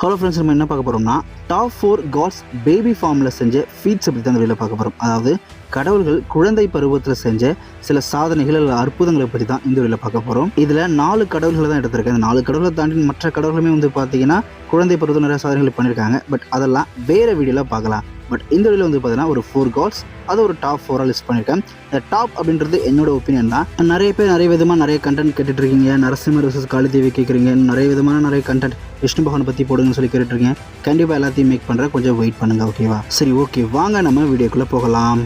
Hello friends, நம்ம என்ன பார்க்க போகிறோம்னா டாப் 4 காட்ஸ் பேபி ஃபார்மில் செஞ்ச ஃபீட்ஸ் அப்படி தான் இந்த வீடியோவில் பார்க்க போகிறோம். அதாவது கடவுள்கள் குழந்தை பருவத்தில் செஞ்ச சில சாதனைகள் அல்லது அற்புதங்களை பற்றி தான் இந்த வீடியோவில் பார்க்க போகிறோம். இதில் 4 கடவுள்களை தான் எடுத்திருக்கேன். இந்த 4 கடவுளை தாண்டி மற்ற கடவுளுமே பார்த்தீங்கன்னா குழந்தை பருவத்தில் நிறைய சாதனைகள் பண்ணியிருக்காங்க. பட் அதெல்லாம் வேறு வீடியோவில் பார்க்கலாம். பட் இந்த வீடியோவில் பார்த்தீங்கன்னா ஒரு 4 காட்ஸ், அதை ஒரு டாப் 4 லிஸ்ட் பண்ணியிருக்கேன். இந்த டாப் அப்படின்றது என்னோட ஒப்பீனியன் தான். நிறைய பேர் நிறைய விதமாக நிறைய கண்டென்ட் கேட்டுட்டு இருக்கீங்க. நரசிம்மர் விசஸ் காளிதேவி கேட்குறீங்க. நிறைய விதமான நிறைய கண்டென்ட் விஷ்ணு பகவானை பற்றி போடுங்கன்னு சொல்லி கேட்டுருக்கீங்க. கண்டிப்பாக எல்லாத்தையும் மேக் பண்ணுறேன், கொஞ்சம் வெயிட் பண்ணுங்கள். ஓகேவா? சரி, ஓகே, வாங்க நம்ம வீடியோக்குள்ளே போகலாம்.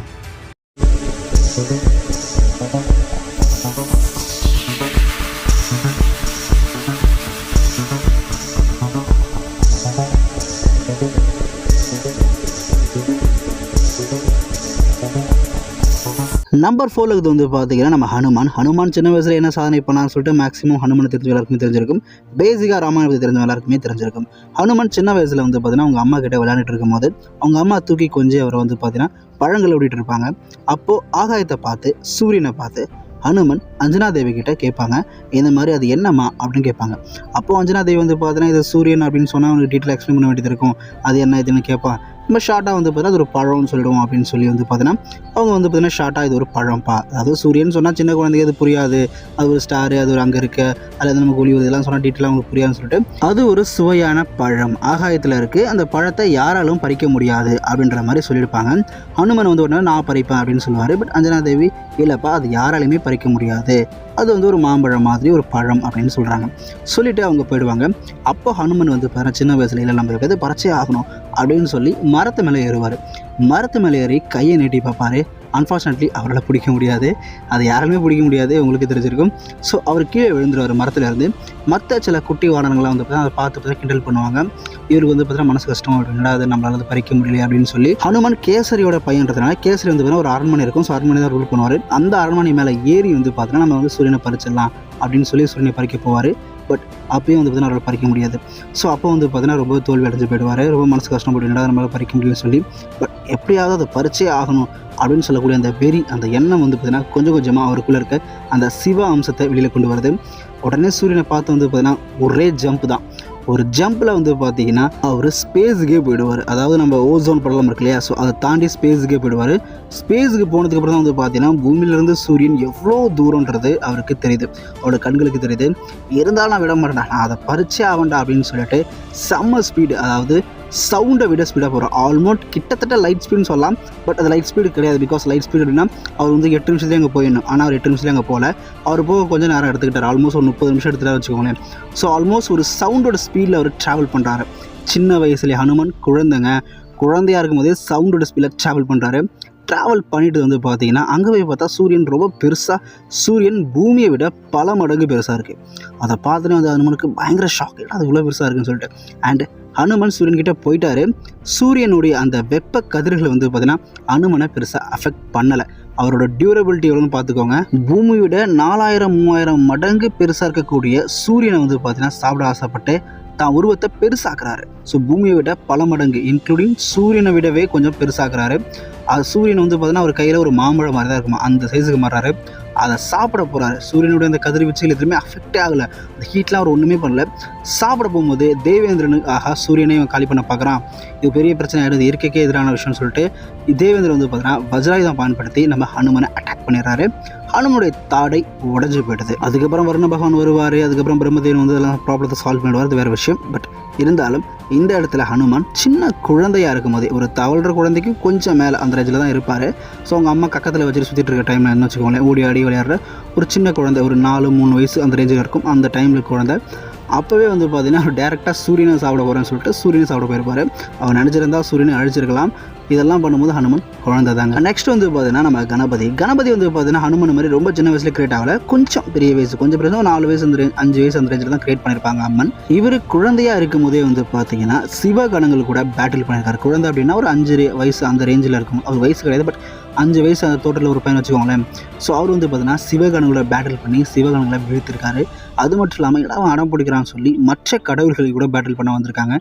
நம்பர் 4 இது பார்த்தீங்கன்னா நம்ம ஹனுமான் சின்ன வயசில் என்ன சாதனை பண்ணான்னு சொல்லிட்டு மேக்ஸிமம் ஹனுமான் தெரிஞ்ச எல்லாருக்குமே தெரிஞ்சிருக்கும். பேசிக்காக ராமாயணத்தை தெரிஞ்ச எல்லாருக்குமே தெரிஞ்சிருக்கும். ஹனுமான் சின்ன வயசில் பார்த்தீங்கன்னா அவங்க அம்மா கிட்ட விளையாண்டுட்டு இருக்கும் போது அவங்க அம்மா தூக்கி கொஞ்சம் அவரை பார்த்தீங்கன்னா பழங்கள் ஓடிட்டு இருப்பாங்க. அப்போது ஆகாயத்தை பார்த்து சூரியனை பார்த்து ஹனுமன் அஞ்சனா தேவி கிட்ட கேட்பாங்க, இந்த மாதிரி அது என்னம்மா அப்படின்னு கேட்பாங்க. அப்போது அஞ்சனா தேவி பார்த்தீங்கன்னா இது சூரியன் அப்படின்னு சொன்னால் அவங்களுக்கு டீட்டெயில் எக்ஸ்பிளைன் பண்ண வேண்டியது இருக்கும். அது என்ன இதுன்னு கேட்பான். நம்ம ஷார்ட்டாக பார்த்தீங்கன்னா அது ஒரு பழம்னு சொல்லிடுவோம் அப்படின்னு சொல்லி பார்த்தீங்கன்னா அவங்க பார்த்தீங்கன்னா ஷார்ட்டாக இது ஒரு பழம்ப்பா, அதாவது சூரியன் சொன்னால் சின்ன குழந்தைக்கு அது புரியாது, அது ஒரு ஸ்டாரு, அது ஒரு அங்கே இருக்க, அதில் நமக்கு ஒளி இதெல்லாம் சொன்னால் டீட்டெயிலாக அவங்களுக்கு புரியாதுன்னு சொல்லிட்டு அது ஒரு சுவையான பழம் ஆகாயத்தில் இருக்குது, அந்த பழத்தை யாராலும் பறிக்க முடியாது அப்படின்ற மாதிரி சொல்லியிருப்பாங்க. ஹனுமன் உடனே நான் பறிப்பேன் அப்படின்னு சொல்லுவார். பட் அஞ்சனா தேவி இல்லைப்பா, அது யாராலையுமே பறிக்க முடியாது, அது ஒரு மாம்பழம் மாதிரி ஒரு பழம் அப்படின்னு சொல்கிறாங்க. சொல்லிவிட்டு அவங்க போயிடுவாங்க. அப்போ ஹனுமன் சின்ன வயசில் இல்லை நம்ம எது பறிச்சே ஆகணும் அப்படின்னு சொல்லி மரத்து மேலே ஏறுவார். மரத்து மேலே ஏறி கையை நீட்டி பார்ப்பார். அன்ஃபார்ச்சுனேட்லி அவரால் பிடிக்க முடியாது, அது யாருமே பிடிக்க முடியாது, உங்களுக்கு தெரிஞ்சிருக்கும். ஸோ அவர் கீழே விழுந்துருவார் மரத்துலேருந்து. மற்ற சில குட்டி வாகனங்கள்லாம் அதை பார்த்து கிண்டல் பண்ணுவாங்க. இவருக்கு பார்த்தீங்கன்னா மனசு கஷ்டம், அப்படின்னா அது நம்மளால் பறிக்க முடியல அப்படின்னு சொல்லி ஹனுமன் கேசரியோட பையன்றதுனால கேசரி பார்த்தீங்கன்னா ஒரு அரண்மனை இருக்கும். ஸோ அரண்மனை தான் ரூல் பண்ணுவார். அந்த அரண்மனை மேலே ஏறி பார்த்தீங்கன்னா நம்ம சூரியனை பறிச்சிடலாம் அப்படின்னு சொல்லி சூரியனை பறிக்க போவார். பட் அப்பயும் பார்த்தீங்கன்னா அவரால் பறிக்க முடியாது. ஸோ அப்போ பார்த்தீங்கன்னா ரொம்ப தோல்வி அடைஞ்சு போயிடுவார். ரொம்ப மனசு கஷ்டப்பட்டு என்னடா நம்மளால் பறிக்க முடியும்னு சொல்லி. பட் எப்படியாவது அதை பறிச்சே ஆகணும் அப்படின்னு சொல்லக்கூடிய அந்த வெறி, அந்த எண்ணம் பார்த்தீங்கன்னா கொஞ்சம் கொஞ்சமாக அவருக்குள்ளே இருக்க அந்த சிவ அம்சத்தை வெளியில் கொண்டு வருது. உடனே சூரியனை பார்த்து பார்த்தீங்கன்னா ஒரே ஜம்ப் தான். ஒரு ஜம்பில் பார்த்தீங்கன்னா அவர் ஸ்பேஸுக்கே போயிடுவார். அதாவது நம்ம ஓசோன் படலம் இருக்கு இல்லையா, ஸோ அதை தாண்டி ஸ்பேஸுக்கே போயிடுவார். ஸ்பேஸுக்கு போனதுக்கப்புறம் தான் பார்த்தீங்கன்னா பூமியிலேருந்து சூரியன் எவ்வளோ தூரன்றது அவருக்கு தெரியுது, அவரோட கண்களுக்கு தெரியுது. இருந்தாலும் நான் விட மாட்டேன், நான் அதை பறிச்சே ஆவேண்டா அப்படின்னு சொல்லிட்டு செம்ம ஸ்பீடு, அதாவது சவுண்டை விட ஸ்பீடாக போகிறோம். ஆல்மோஸ்ட் கிட்டத்தட்ட லைட் ஸ்பீடுன்னு சொல்லலாம். பட் அது லைட் ஸ்பீடு கிடையாது. பிகாஸ் லைட் ஸ்பீடு அப்படின்னா அவர் 8 நிமிஷத்துலேயே அங்கே போயிடணும். ஆனால் அவர் 8 நிமிஷத்துலேயே அங்கே போகல. அவர் போக கொஞ்சம் நேரம் எடுத்துக்கிட்டார். ஆல்மோஸ்ட் ஒரு 30 நிமிஷம் எடுத்துகிட்டா வச்சுக்கோங்களேன். ஸோ ஆல்மோஸ்ட் ஒரு சவுண்டோட ஸ்பீடில் அவர் ட்ராவல் பண்ணுறாரு. சின்ன வயசுலேயே ஹனுமன் குழந்தையாக இருக்கும்போதே சவுண்டோட ஸ்பீடில் ட்ராவல் பண்ணுறாரு. ட்ராவல் பண்ணிட்டு பார்த்தீங்கன்னா அங்கே போய் பார்த்தா சூரியன் ரொம்ப பெருசாக, சூரியன் பூமியை விட பல மடங்கு பெருசாக இருக்குது. அதை பார்த்துட்டு ஹனுமனுக்கு பயங்கர ஷாக், அது இவ்வளோ பெருசாக இருக்குன்னு சொல்லிட்டு. அண்ட் ஹனுமன் சூரியன்கிட்ட போயிட்டாரு. சூரியனுடைய அந்த வெப்ப கதிர்கள் பார்த்தீங்கன்னா ஹனுமனை பெருசாக அஃபெக்ட் பண்ணலை. அவரோட டியூரபிலிட்டி எவ்வளோன்னு பார்த்துக்கோங்க. பூமியை விட 4000-3000 மடங்கு பெருசாக இருக்கக்கூடிய சூரியனை பார்த்தீங்கன்னா சாப்பிட ஆசைப்பட்டு தான் உருவத்தை பெருசாக்குறாரு. ஸோ பூமியை விட பல மடங்கு, இன்க்ளூடிங் சூரியனை விடவே கொஞ்சம் பெருசாக்குறாரு. அது சூரியன் பார்த்தீங்கன்னா அவர் கையில் ஒரு மாம்பழம் மாதிரி தான் இருக்குமா, அந்த சைஸுக்கு மாறாரு. அதை சாப்பிட போகிறாரு. சூரியனுடைய அந்த கதிர்வீச்சுகள் எதுவுமே அஃபெக்டே ஆகலை, அந்த ஹீட்லாம் அவர் ஒன்றுமே பண்ணல. சாப்பிட போகும்போது தேவேந்திரனு சூரியனையும் காலி பண்ண பார்க்குறான், இது பெரிய பிரச்சனை ஆகிடுது, இயற்கைக்கே எதிரான விஷயம்னு சொல்லிட்டு தேவேந்திரன் பார்த்தீங்கன்னா வஜ்ராயுதம் பயன்படுத்தி நம்ம ஹனுமனை அட்டாக் பண்ணிடுறாரு. ஹனுமனுடைய தாடை உடஞ்சி போயிடுது. அதுக்கப்புறம் வருண பகவான் வருவார். அதுக்கப்புறம் பிரம்மதேவன் அதெல்லாம் ப்ராப்ளத்தை சால்வ் பண்ணிடுவார். அது வேறு விஷயம். பட் இருந்தாலும் இந்த இடத்துல ஹனுமான் சின்ன குழந்தையாக இருக்கும் போதே, ஒரு தவழ்கிற குழந்தைக்கு கொஞ்சம் மேலே அந்த ரேஞ்சில் தான் இருப்பார். ஸோ அவங்க அம்மா கக்கத்தில் வச்சுட்டு சுற்றிட்டு இருக்க டைமில் என்ன வச்சுக்கோங்களேன், ஓடி ஆடி விளையாடுற ஒரு சின்ன குழந்தை, ஒரு 4-3 வயசு அந்த ரேஞ்சில் இருக்கும். அந்த டைமில் குழந்தை அப்போவே பார்த்தீங்கன்னா அவர் டேரெக்டாக சூரியனை சாப்பிட போகிறேன்னு சொல்லிட்டு சூரியனை சாப்பிட போயிருப்பார். அவர் நினச்சிருந்தால் சூரியனை அழிச்சிருக்கலாம். இதெல்லாம் பண்ணும்போது ஹனுமன் குழந்தை தாங்க. நெக்ஸ்ட் பார்த்தீங்கன்னா நம்ம கணபதி பார்த்தீங்கன்னா ஹனுமன் மாதிரி ரொம்ப சின்ன வயசில் கிரியேட் ஆகலை, கொஞ்சம் பெரிய வயசு, கொஞ்சம் பெரிய 4 வயசு 5 வயசு அந்த ரேஞ்சில் தான் கிரியேட் பண்ணியிருப்பாங்க அம்மன். இவர் குழந்தையாக இருக்கும் போதே பார்த்தீங்கன்னா சிவகணங்கள் கூட பேட்டில் பண்ணியிருக்காரு. குழந்தை அப்படின்னா ஒரு 5 வயசு அந்த ரேஞ்சில் இருக்கும். அவர் வயசு கிடையாது, பட் 5 வயசு அந்த தோட்டத்தில் ஒரு பையன் வச்சுக்கோங்களேன். ஸோ அவர் பார்த்தீங்கன்னா சிவகணங்களோட பேட்டில் பண்ணி சிவகணங்களை வீழ்த்திருக்காரு. அது மட்டும் இல்லாமல் என்னடா அவன் அடம் பிடிக்கிறான்னு சொல்லி மற்ற கடவுள்களை கூட பேட்டில் பண்ண வந்திருக்காங்க.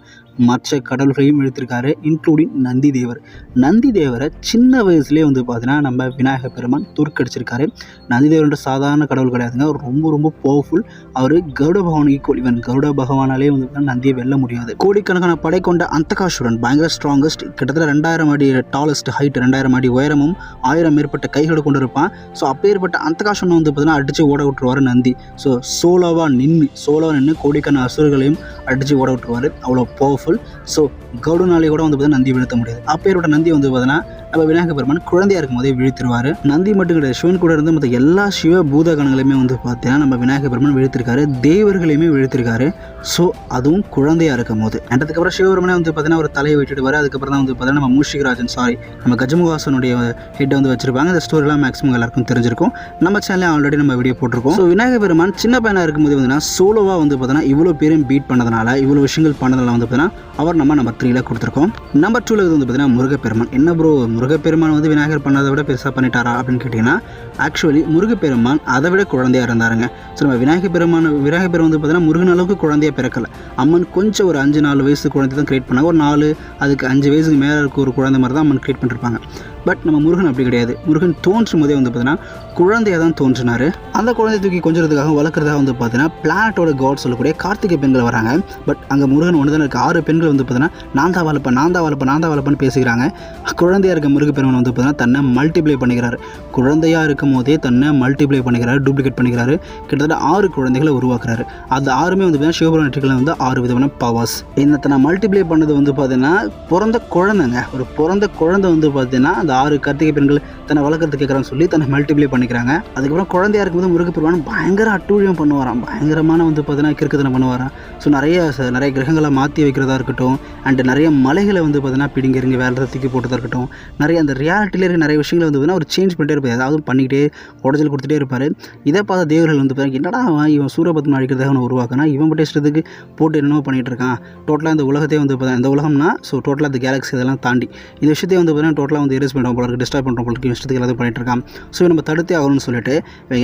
மற்ற கடவுள்களையும் இழுத்திருக்காரு, இன்க்ளூடிங் நந்தி தேவர். நந்தி தேவரை சின்ன வயசுலேயே வந்து பார்த்தீங்கன்னா நம்ம விநாயகர் பெருமான் தோற்கடிச்சிருக்காரு. நந்தி தேவர்ன்ற சாதாரண கடவுள் கிடையாதுங்க, அவர் ரொம்ப ரொம்ப பவர்ஃபுல். அவர் கருட பகவான் ஈக்குவல். இவன் கருட பகவானாலே வந்து நந்தியை வெல்ல முடியாது. கோடிக்கணக்கான படை கொண்ட அந்தகாசுரன் பயங்கர ஸ்ட்ராங்கஸ்ட், கிட்டத்தட்ட 2000 அடி டாலஸ்ட் ஹைட், 2000 அடி உயரமும் 1000 மேற்பட்ட கைகளை கொண்டு இருப்பான். ஸோ அப்பேற்பட்ட அந்தகாசுரனை வந்து பார்த்தீங்கன்னா அடித்து ஓட விட்டுருவார் நந்தி. ஸோ சோலோவாக நின்று கோடிக்கணக்கான அசுரர்களையும் அடித்து ஓட விட்டுருவார். அவ்வளோ பவர்ஃபுல். ஸோ கருடனாலே கூட வந்து பார்த்தீங்கன்னா நந்தி வீழ்த்த முடியாது. அப்பேற்பட்ட நந்தி வந்து பார்த்தீங்கன்னா நம்ம விநாயகர் பெருமான் குழந்தையாக இருக்கும் போதே வீழ்த்திருவார். நந்தி மட்டும் கிடையாது, சிவன் கூட இருந்து மற்ற எல்லா சிவ பூதகணங்களையுமே வந்து பார்த்தீங்கன்னா நம்ம விநாயகர் பெருமான் வீழ்த்திருக்காரு, தேவர்களையுமே வீழ்த்திருக்காரு. ஸோ அதுவும் குழந்தையாக இருக்கும் போது. அதுக்கப்புறம் சிவபெருமானே வந்து பார்த்தீங்கன்னா ஒரு தலையை விட்டுடுவார். அதுக்கப்புறம் தான் வந்து பார்த்தீங்கன்னா நம்ம மூஷிகராஜன் நம்ம கஜமுகாசனுடைய ஹெட்டை வந்து வச்சிருப்பாங்க. இந்த ஸ்டோரிலாம் மேக்ஸிமம் எல்லாருக்கும் தெரிஞ்சிருக்கும். நம்ம சேனலில் ஆல்ரெடி நம்ம வீடியோ போட்டிருக்கோம். ஸோ விநாயகர் பெருமான் சின்ன பையனாக இருக்கும்போது வந்து சோலோவாக வந்து பார்த்தீங்கன்னா இவ்வளோ பேரையும் பீட் பண்ணதுனால, இவ்வளோ விஷயங்கள் பண்ணதுனால வந்து பார்த்தீங்கன்னா அவர் நம்ம நம்பர் 3ல கொடுத்துருக்கோம். நம்பர் 2ல வந்து பார்த்தீங்கன்னா முருகப்பெருமான். என்ன ப்ரோ முருகப்பெருமான் வந்து விநாயகர் பண்ணதை விட பெருசாக பண்ணிட்டாரா அப்படின்னு கேட்டிங்கன்னா, ஆக்சுவலி முருகப்பெருமான் அதை விட குழந்தையாக இருந்தாருங்க. ஸோ நம்ம விநாயகர் பெருமான் வந்து பார்த்தீங்கன்னா முருகன் அளவுக்கு குழந்தையாக பிறக்கலை. அம்மன் கொஞ்சம் ஒரு 5-4 வயசு குழந்தை தான் கிரியேட் பண்ணாங்க. ஒரு 4 அதுக்கு 5 வயசுக்கு மேலே இருக்க ஒரு குழந்தை மாதிரி தான் அம்மன் கிரியேட் பண்ணியிருப்பாங்க. பட் நம்ம முருகன் அப்படி கிடையாது. முருகன் தோன்றும் போதே வந்து பார்த்தீங்கன்னா குழந்தையாக தான் தோன்றினார். அந்த குழந்தைய தூக்கி கொஞ்சறதுக்காக வளர்க்குறதாக வந்து பார்த்தீங்கன்னா பிளானட்டோட காட் சொல்லக்கூடிய கார்த்திகை பெண்கள் வராங்க. பட் அங்கே முருகன் ஒன்று தான் இருக்குது. 6 பெண்கள் வந்து பார்த்தீங்கன்னா நான் தான் வளர்ப்பேன்னு பேசுகிறாங்க. குழந்தையாக இருக்க முருகப்பெருமான் வந்து பார்த்தீங்கன்னா தன்னை மல்டிப்ளை பண்ணிக்கிறாரு. குழந்தையாக இருக்கும் போதே தன்னை மல்டிப்ளை பண்ணிக்கிறாரு, டூப்ளிகேட் பண்ணிக்கிறாரு. கிட்டத்தட்ட 6 குழந்தைகளை உருவாக்குறாரு. அது 6மே வந்து பார்த்தீங்கன்னா சிவபுராணத்தில் வந்து 6 விதமான பவர்ஸ். இந்த தன்னை மல்டிப்ளை பண்ணது வந்து பார்த்தீங்கன்னா பிறந்த குழந்தைங்க. ஒரு பிறந்த குழந்தை வந்து பார்த்தீங்கன்னா அந்த 6 கார்த்திகை பெண்கள் தன்னை வளர்க்குறது கேட்குறான்னு சொல்லி தன்னை மல்டிப்ளை பண்ணிக்கிறாங்க. அதுக்கப்புறம் குழந்தையாக இருக்கும்போது முருகப்பெருமான் பயங்கர அட்டூழியம் பண்ணுவாராம். பயங்கரமான வந்து பார்த்தீங்கன்னா கிறுக்குத்தனை பண்ணுவாராம். ஸோ நிறைய கிரகங்களை மாற்றி வைக்கிறதா இருக்கட்டும், அண்ட் நிறைய மலைகளை வந்து பார்த்தீங்கன்னா பிடிங்கிறங்க வேலை தூக்கி போட்டதாக இருக்கட்டும், நிறைய அந்த ரியாலிட்டியில் இருக்க நிறைய விஷயங்களை வந்து பார்த்தீங்கன்னா ஒரு சேஞ்ச் பண்ணிட்டே இருப்பார். ஏதாவது பண்ணிக்கிட்டே உடச்சல் கொடுத்துட்டே இருப்பார். இதை பார்த்த தேவர்கள் வந்து பார்த்தீங்கன்னா என்னடா இவன் சூரபத்மன் அழிக்கிறதாக அவனை உருவாக்கினா, இவன் மட்டும் இஷ்டத்துக்கு போட்டு என்னமோ பண்ணிகிட்டு இருக்கான். டோட்டலாக இந்த உலகத்தையே வந்து பார்த்தீங்கன்னா இந்த உலகம்னா ஸோ டோட்டலாக இந்த கேலக்ஸி இதெல்லாம் தாண்டி இந்த விஷயத்தையே வந்து பார்த்தீங்கன்னா டோட்டலாக வந்து எரேஸ் பண்ணுறோம் போல இருக்குது, டிஸ்ட்ராய் பண்ணுறோம் போல இருக்குது, இஷ்டத்துக்கு எல்லாத்தையும் பண்ணிட்டு இருக்கான். ஸோ நம்ம தடுத்தே ஆகணும்னு சொல்லிட்டு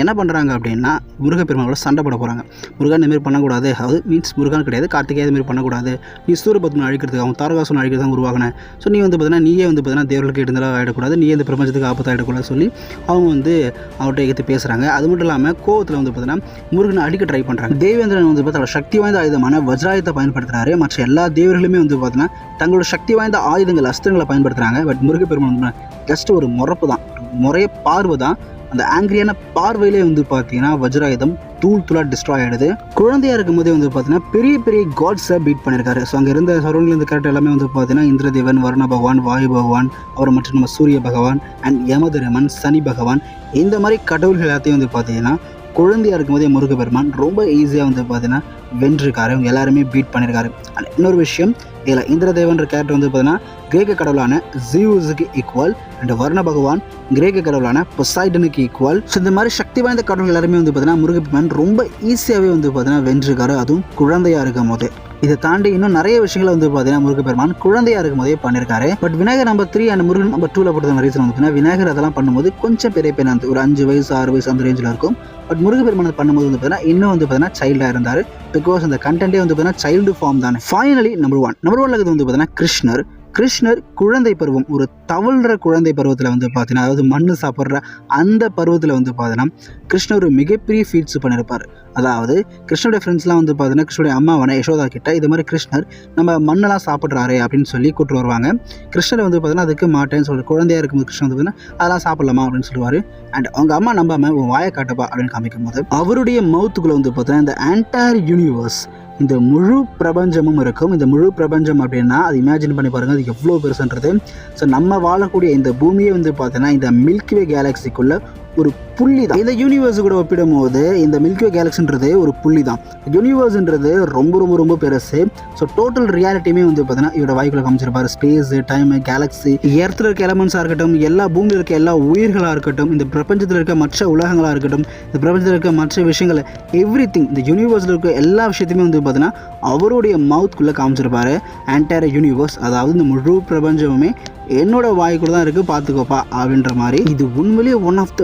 என்ன பண்ணுறாங்க அப்படின்னா முருகப்பெருமானோட சண்டை போட போகிறாங்க. முருகன் இந்தமாரி பண்ணக்கூடாது, அது மீன்ஸ் முருகன் கிடையாது கார்த்திகை இதுமாரி பண்ணக்கூடாது, நீ சூரபத்மன் அழிக்கிறதுக்கு அவன் தாரகாசுரன் அழிக்கிறது தான் உருவாகினேன். ஸோ நீ வந்து பார்த்தீங்கன்னா நீயே வந்து பார்த்தீங்கன்னா தேவர்களுக்கு இருந்தாலும் ஆகிடக்கூடாது, நீயே இந்த பிரபஞ்சத்துக்கு ஆபத்து ஆகிடக்கூடாது சொல்லி அவங்க வந்து அவர்கிட்ட எடுத்து பேசுகிறாங்க. அது மட்டும் இல்லாமல் கோவத்தில் வந்து பார்த்தீங்கன்னா முருகனை அடிக்க ட்ரை பண்ணுறாங்க. தேவேந்திரன் வந்து பார்த்தா சக்தி வாய்ந்த ஆயுதமான வஜ்ராயுதத்தை பயன்படுத்துகிறாரு. மற்ற எல்லா தேவர்களுமே வந்து பார்த்தீங்கன்னா தங்களோட சக்தி வாய்ந்த ஆயுதங்கள் அஸ்திரங்களை பயன்படுத்துகிறாங்க. பட் முருகப்பெருமான் வந்து ஜஸ்ட் ஒரு முறப்பு தான், முறைய பார்வை தான். அந்த ஆங்கிரியான பார்வையிலே வந்து பார்த்தீங்கன்னா வஜ்ராயுதம் தூளாக டிஸ்ட்ராய் ஆகிடுது. குழந்தையாக இருக்கும் போதே வந்து பார்த்தீங்கன்னா பெரிய பெரிய காட்ஸை பீட் பண்ணியிருக்காரு. ஸோ அங்கே இருந்த சரௌண்டில் இருந்த கேரக்டர் எல்லாமே வந்து பார்த்தீங்கன்னா இந்திரதேவன், வருண பகவான், வாயு பகவான், அப்புறம் மற்றும் நம்ம சூரிய பகவான் அண்ட் யமதர்மன், சனி பகவான், இந்த மாதிரி கடவுள்கள் எல்லாத்தையும் வந்து பார்த்தீங்கன்னா குழந்தையாக இருக்கும் போதே முருகப்பெருமான் ரொம்ப ஈஸியாக வந்து பார்த்தீங்கன்னா வென்றிருக்காரு. அவங்க எல்லாருமே பீட் பண்ணியிருக்காரு. அண்ட் இன்னொரு விஷயம், இதில் இந்திரதேவன்ற கேரக்டர் வந்து பார்த்தீங்கன்னா கிரேக்க கடவுளான ஜியூஸுக்கு ஈக்குவல், அண்ட் வருண பகவான் கிரேக்க கடவுளான பொசைடனுக்கு ஈக்குவல். ஸோ இந்த மாதிரி சக்தி வாய்ந்த கடவுள் எல்லாருமே வந்து பார்த்தீங்கன்னா முருகப்பெருமான் ரொம்ப ஈஸியாகவே வந்து பார்த்தீங்கன்னா வென்றிருக்காரு, அதுவும் குழந்தையாக இருக்கும் போது. இதை தாண்டி இன்னும் நிறைய விஷயங்களை வந்து பார்த்தீங்கன்னா முருகப்பெருமான் குழந்தையாக இருக்கும் போதே பண்ணியிருக்காரு. But Vinayagar number 3 and Murugan number 2ல பொறுத்த ரீசன் வந்து பார்த்தீங்கன்னா விநாயகர் அதெல்லாம் பண்ணும்போது கொஞ்சம் பெரிய பையனா இருந்து ஒரு 5 வயசு 6 வயசு அந்த ரேஞ்சில் இருக்கும். பட் முருகப்பெருமான் பண்ணும்போது வந்து பார்த்தீங்கன்னா இன்னும் வந்து பார்த்தீங்கன்னா சைல்டாக இருந்தார். பிகாஸ் அந்த கண்டென்ட்டே வந்து பார்த்தீங்கன்னா சைல்டு ஃபார்ம் தானே. ஃபைனலி நம்பர் 1 வந்து பார்த்தீங்கன்னா கிருஷ்ணர் குழந்தை பருவம், ஒரு தவழ்கிற குழந்தை பருவத்தில் வந்து பார்த்தீங்கன்னா, அதாவது மண்ணு சாப்பிட்ற அந்த பருவத்தில் வந்து பார்த்தீங்கன்னா கிருஷ்ணர் ஒரு மிகப்பெரிய ஃபீட்ஸ் பண்ணியிருப்பார். அதாவது கிருஷ்ணருடைய ஃப்ரெண்ட்ஸ்லாம் வந்து பார்த்தீங்கன்னா கிருஷ்ணருடைய அம்மாவான யசோதா கிட்ட இது மாதிரி கிருஷ்ணர் நம்ம மண்ணெல்லாம் சாப்பிட்றாரு அப்படின்னு சொல்லி கூப்பிட்டு வருவாங்க. கிருஷ்ணர் வந்து பார்த்தீங்கன்னா அதுக்கு மாட்டேன்னு சொல்லி குழந்தையாக இருக்கும்போது கிருஷ்ணர் வந்து பார்த்தீங்கன்னா அதெல்லாம் சாப்பிடலாமா அப்படின்னு சொல்லுவார். அண்ட் அவங்க அம்மா நம்பாமல் உன் வாயை காட்டப்பா அப்படின்னு காமிக்கும் போது அவருடைய மவுத்துக்குள்ளே வந்து பார்த்தீங்கன்னா இந்த என்டையர் யூனிவர்ஸ், இந்த முழு பிரபஞ்சமும் இருக்கும். இந்த முழு பிரபஞ்சம் அப்படின்னா அது இமேஜின் பண்ணி பாருங்கள், அது எவ்வளோ பெருசுன்றது. ஸோ நம்ம வாழக்கூடிய இந்த பூமியை வந்து பார்த்தீங்கன்னா இந்த மில்க்வே கேலக்சிக்குள்ளே ஒரு புள்ளி தான். இந்த யூனிவர்ஸ் கூட ஒப்பிடும் போது இந்த மில்க்வே கேலக்சின்றது ஒரு புள்ளி தான். யூனிவர்ஸ்ன்றது ரொம்ப ரொம்ப ரொம்ப பெருசு. ஸோ டோட்டல் ரியாலிட்டியுமே வந்து பார்த்தீங்கன்னா இவரோட வாய்க்குள்ள காமிச்சிருப்பாரு. ஸ்பேஸ், டைம், கேலக்ஸி, எர்த்தில் இருக்க எலமெண்ட்ஸாக இருக்கட்டும், எல்லா பூமியில் இருக்க எல்லா உயிர்களாக இருக்கட்டும், இந்த பிரபஞ்சத்தில் இருக்க மற்ற உலகங்களாக இருக்கட்டும், இந்த பிரபஞ்சத்தில் இருக்க மற்ற விஷயங்கள், எவ்ரிதிங், இந்த யூனிவர்ஸில் இருக்க எல்லா விஷயத்தையுமே வந்து பார்த்தீங்கன்னா அவருடைய மவுத்குள்ளே காமிச்சிருப்பாரு. என்டையர் யூனிவர்ஸ், அதாவது இந்த முழு பிரபஞ்சமுமே என்னோட வாய்க்குள்ள தான் இருக்குது பார்த்துக்கோப்பா அப்படின்ற மாதிரி. இது உண்மையிலேயே ஒன் ஆஃப் த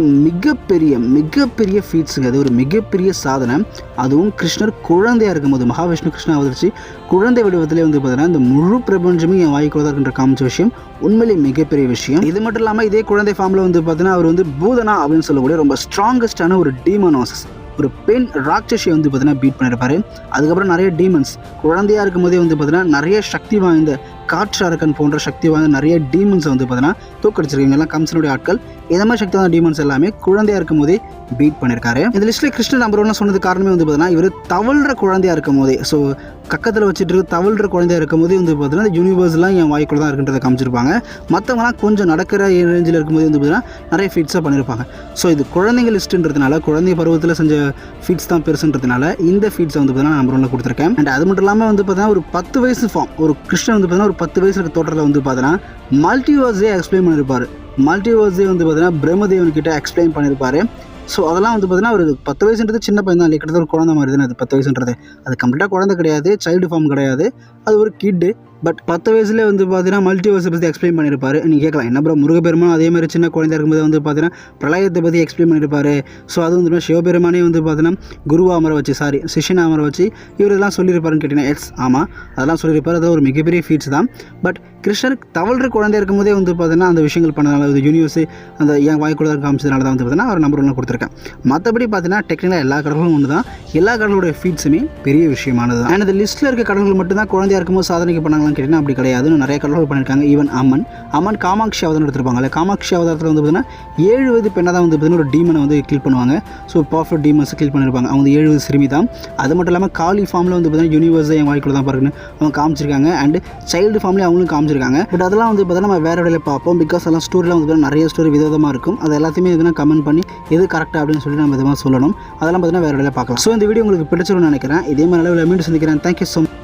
மிகப்பெரிய ஃபீட்ஸுங்க. அது ஒரு மிகப்பெரிய சாதனை. அதுவும் கிருஷ்ணர் குழந்தையாக இருக்கும்போது, மகாவிஷ்ணு கிருஷ்ணா அவதரிச்சு குழந்தை வடிவத்திலே வந்து பார்த்தீங்கன்னா இந்த முழு பிரபஞ்சமே என் வாய்க்குள்ள தான் இருக்கின்ற காமிச்ச விஷயம் உண்மையிலே மிகப்பெரிய விஷயம். இது மட்டும் இல்லாமல் இதே குழந்தை ஃபார்மில் வந்து பார்த்தீங்கன்னா அவர் வந்து பூதனா அப்படின்னு சொல்லக்கூடிய ரொம்ப ஸ்ட்ராங்கஸ்டான ஒரு டீமனோசஸ், ஒரு பெண் ராட்சசியை வந்து பார்த்தீங்கன்னா பீட் பண்ணியிருப்பாரு. அதுக்கப்புறம் நிறைய டீமன்ஸ் குழந்தையாக இருக்கும்போதே வந்து பார்த்தீங்கன்னா நிறைய சக்தி வாய்ந்த காற்றாரக்கன் போன்ற சக்தி வாய்ந்த நிறைய டீமன்ஸை வந்து பார்த்தீங்கன்னா தோக்கடிச்சிருக்கீங்க. எல்லாம் கம்சனுடைய ஆட்கள். இந்த மாதிரி சக்தி வாய்ந்த டீமன்ஸ் எல்லாமே குழந்தையாக இருக்கும் போதே பீட் பண்ணியிருக்காரு. இந்த லிஸ்ட்டில் கிருஷ்ணர் நம்பர் 1 சொன்னது காரணமே வந்து பார்த்தீங்கன்னா இவர் தவழ்கிற குழந்தையாக இருக்கும் போதே, ஸோ கக்கத்தில் வச்சுட்டு தவழ்கிற குழந்தையாக இருக்கும் போதே வந்து பார்த்தீங்கன்னா இந்த யூனிவர்ஸ்லாம் என் வாய்க்குள்ள தான் இருக்குன்றதை காமிச்சிருப்பாங்க. மற்றவங்களாம் கொஞ்சம் நடக்கிற ரேஞ்சில் இருக்கும்போது வந்து பார்த்தீங்கன்னா நிறைய ஃபீட்ஸாக பண்ணியிருப்பாங்க. ஸோ இது குழந்தைங்க லிஸ்ட்டுன்றதுனால, குழந்தை பருவத்தில் செஞ்ச ஃபீட்ஸ் தான் பெருசுன்றதுனால இந்த ஃபீட்ஸை வந்து பார்த்தீங்கன்னா நம்பர் 1 கொடுத்துருக்கேன். அண்ட் அது மட்டும் இல்லாமல் வந்து பார்த்தீங்கன்னா ஒரு 10 வயசு ஃபார்ம், ஒரு கிருஷ்ணன் வந்து பார்த்தீங்கன்னா ஒரு 10 வயசு இருக்க தோற்றத்தில் வந்து பார்த்தீங்கன்னா மல்டிவர்ஸே எக்ஸ்பிளைன் பண்ணியிருப்பார். மல்டிவர்ஸே வந்து பார்த்தீங்கன்னா பிரம்மதேவன் கிட்ட எக்ஸ்பிளைன் பண்ணியிருப்பார். ஸோ அதெல்லாம் வந்து பார்த்தீங்கன்னா ஒரு 10 வயசுன்றது சின்ன பையன் தான், கிட்டத்தட்ட ஒரு குழந்தை மாதிரி தானே அது 10 வயசுன்றது. அது கம்ப்ளீட்டாக குழந்தை கிடையாது, சைல்டு ஃபார்ம் கிடையாது, அது ஒரு கிட்டு. பட் 10 வயசுலேயே வந்து பார்த்தீங்கன்னா மல்டிவர்ஸை பற்றி எக்ஸ்பிளைன் பண்ணியிருப்பார். நீங்கள் கேட்கலாம் என்ன ப்ரோ முருகப்பெருமான் அதே மாதிரி சின்ன குழந்தையா இருக்கும்போது வந்து பார்த்தீங்கன்னா பிரளயத்தை பற்றி எக்ஸ்பிளைன் பண்ணியிருப்பார். ஸோ அது வந்து சிவபெருமானே வந்து பார்த்தீங்கன்னா குருவா அமர வச்சு சிஷியனை அமர வச்சு இவர் இதெல்லாம் சொல்லியிருப்பாருன்னு கேட்டிங்கன்னா எஸ் ஆமாம் அதெல்லாம் சொல்லியிருப்பார். அது ஒரு மிகப்பெரிய ஃபீட்ஸ் தான். பட் கிருஷ்ணர் தவழ்கிற குழந்தையா இருக்கும்போதே வந்து பார்த்தீங்கன்னா அந்த விஷயங்கள் பண்ணனால இது யூனிவர்ஸ் அந்த என் வாய்க்குள்ள காமிச்சதுனால தான் வந்து பார்த்தீங்கன்னா அவர் நம்பர் 1 கொடுத்துருக்கேன். மற்றபடி பார்த்தீங்கன்னா டெக்னிக்கலாக எல்லா கடல்களும் ஒன்று தான், எல்லா கடலோட ஃபீட்ஸுமே பெரிய விஷயமானது தான். அண்ட் இந்த லிஸ்ட்டில் இருக்க கடல்கள் மட்டும்தான் குழந்தையா இருக்கும்போது சாதனைக்கு பண்ணாங்களான்னு கேட்டிங்கன்னா அப்படி கிடையாது. நிறைய கடல்கள் பண்ணியிருக்காங்க. ஈவன் அம்மன் காமாட்சி அவதாரம் எடுத்திருப்பாங்க. காமாட்சி அவதாரத்தில் வந்து பார்த்தீங்கன்னா 7 வயது பெண்ணாக தான் வந்து பார்த்தீங்கன்னா ஒரு டீமனை வந்து கில் பண்ணுவாங்க. ஸோ பர்ஃபெக்ட் டீமன்ஸை கில் பண்ணியிருப்பாங்க. அவங்க 7 வயது சிறுமி தான். அது மட்டும் இல்லாமல் காளி ஃபார்மில் வந்து பார்த்தீங்கன்னா யூனிவர்ஸை என் வாய்க்குள்ள தான் பாருங்கன்னு அவங்க காமிச்சிருக்காங்க. அண்ட் சைல்டு ஃபார்ம்லேயே அவங்களும் காமிச்சிருக்காங்க. பட் அதெல்லாம் வந்து பார்த்தீங்கன்னா நம்ம வேறு இடையில பார்ப்போம். பிகாஸ் அதெல்லாம் ஸ்டோரியில் வந்து நிறைய ஸ்டோரி விதமாக இருக்கும். அது எல்லாத்தையுமே எதுனா கமெண்ட் பண்ணி எது கரெக்டாக அப்படின்னு சொல்லி நம்ம விதமாக சொல்லணும். அதெல்லாம் பார்த்தீங்கன்னா வேறு இடையில பார்க்கலாம். ஸோ இந்த வீடியோ உங்களுக்கு பிடிச்சிரும்னு நினைக்கிறேன். இதே மாதிரி மீண்டும் சந்திக்கிறேன். Thank you so much.